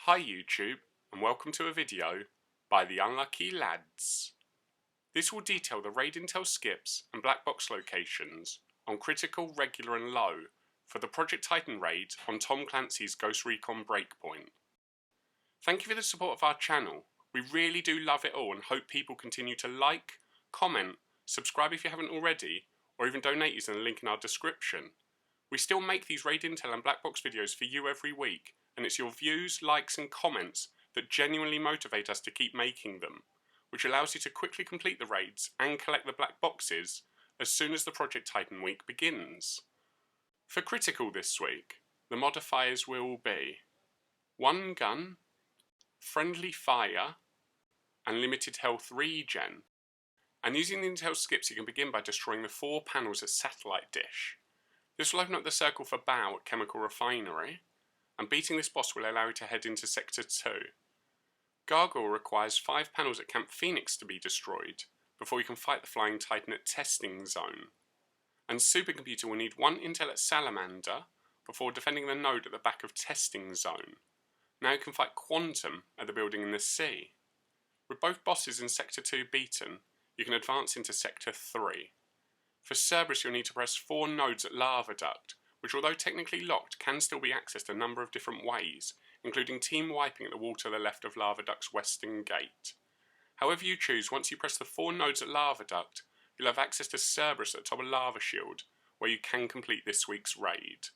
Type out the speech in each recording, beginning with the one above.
Hi YouTube, and welcome to a video by the Unlucky Lads. This will detail the raid intel skips and black box locations on critical, regular and low for the Project Titan raid on Tom Clancy's Ghost Recon Breakpoint. Thank you for the support of our channel. We really do love it all and hope people continue to like, comment, subscribe if you haven't already, or even donate using the link in our description. We still make these raid intel and black box videos for you every week, and it's your views, likes and comments that genuinely motivate us to keep making them, which allows you to quickly complete the raids and collect the black boxes as soon as the Project Titan week begins. For critical this week, the modifiers will be 1 gun, friendly fire, and limited health regen. And using the intel skips, you can begin by destroying the 4 panels at Satellite Dish. This will open up the circle for Baal at Chemical Refinery, and beating this boss will allow you to head into Sector 2. Gargoyle requires 5 panels at Camp Phoenix to be destroyed before you can fight the Flying Titan at Testing Zone. And Supercomputer will need 1 intel at Salamander before defending the node at the back of Testing Zone. Now you can fight Quantum at the building in the sea. With both bosses in Sector 2 beaten, you can advance into Sector 3. For Cerberus you'll need to press 4 nodes at Lava Duct, which although technically locked can still be accessed a number of different ways, including team wiping at the wall to the left of Lava Duct's western gate. However you choose, once you press the 4 nodes at Lava Duct, you'll have access to Cerberus at the top of Lava Shield, where you can complete this week's raid.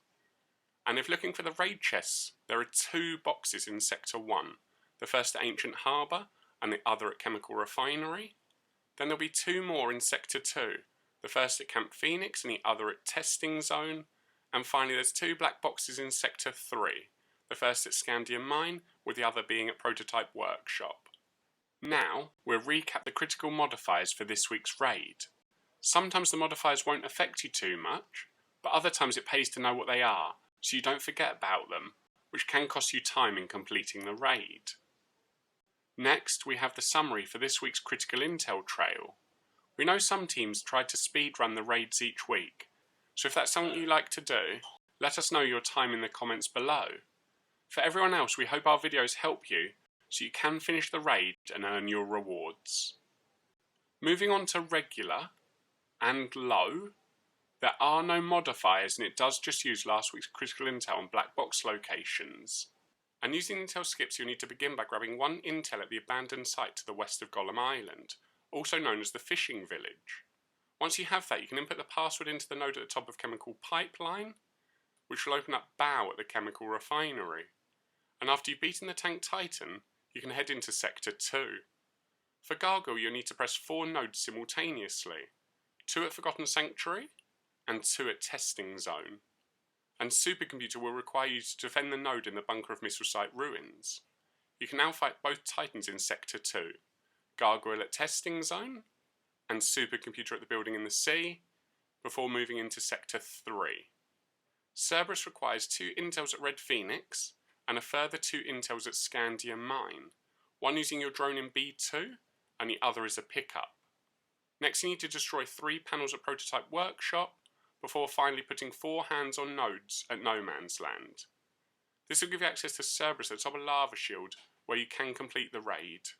And if looking for the raid chests, there are 2 boxes in Sector 1, the first at Ancient Harbour and the other at Chemical Refinery. Then there'll be 2 more in Sector 2, the first at Camp Phoenix and the other at Testing Zone. And finally there's 2 black boxes in Sector 3, the first at Scandium Mine with the other being at Prototype Workshop. Now we'll recap the critical modifiers for this week's raid. Sometimes the modifiers won't affect you too much, but other times it pays to know what they are so you don't forget about them, which can cost you time in completing the raid. Next we have the summary for this week's critical intel trail. We know some teams try to speedrun the raids each week, so if that's something you like to do, let us know your time in the comments below. For everyone else, we hope our videos help you so you can finish the raid and earn your rewards. Moving on to regular and low, there are no modifiers and it does just use last week's critical intel and black box locations. And using intel skips, you'll need to begin by grabbing 1 intel at the abandoned site to the west of Golem Island, also known as the Fishing Village. Once you have that, you can input the password into the node at the top of Chemical Pipeline, which will open up Baal at the Chemical Refinery. And after you've beaten the Tank Titan, you can head into Sector 2. For Gargoyle, you'll need to press 4 nodes simultaneously, 2 at Forgotten Sanctuary, and 2 at Testing Zone. And Supercomputer will require you to defend the node in the bunker of Missile Site Ruins. You can now fight both Titans in Sector 2, Gargoyle at Testing Zone, and Supercomputer at the building in the sea, before moving into Sector 3. Cerberus requires 2 intels at Red Phoenix, and a further 2 intels at Scandium Mine, one using your drone in B2, and the other is a pickup. Next you need to destroy 3 panels at Prototype Workshop, before finally putting 4 hands on nodes at No Man's Land. This will give you access to Cerberus at the top of Lava Shield, where you can complete the raid.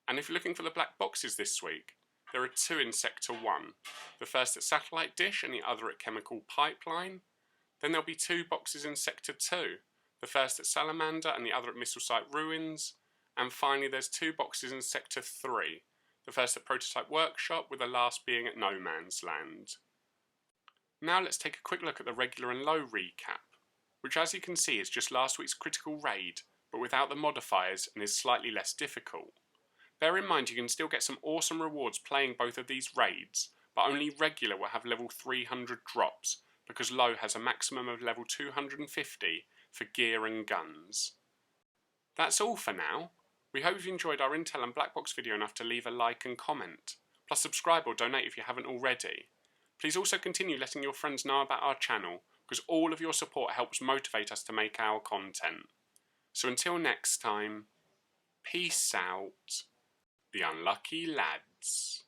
And if you're looking for the black boxes this week, there are 2 in Sector 1, the first at Satellite Dish and the other at Chemical Pipeline. Then there'll be 2 boxes in Sector 2, the first at Salamander and the other at Missile Site Ruins. And finally there's 2 boxes in Sector 3, the first at Prototype Workshop with the last being at No Man's Land. Now let's take a quick look at the regular and low recap, which as you can see is just last week's critical raid, but without the modifiers and is slightly less difficult. Bear in mind you can still get some awesome rewards playing both of these raids, but only regular will have level 300 drops, because low has a maximum of level 250 for gear and guns. That's all for now. We hope you've enjoyed our intel and black box video enough to leave a like and comment, plus subscribe or donate if you haven't already. Please also continue letting your friends know about our channel, because all of your support helps motivate us to make our content. So until next time, peace out. The Unlucky Lads.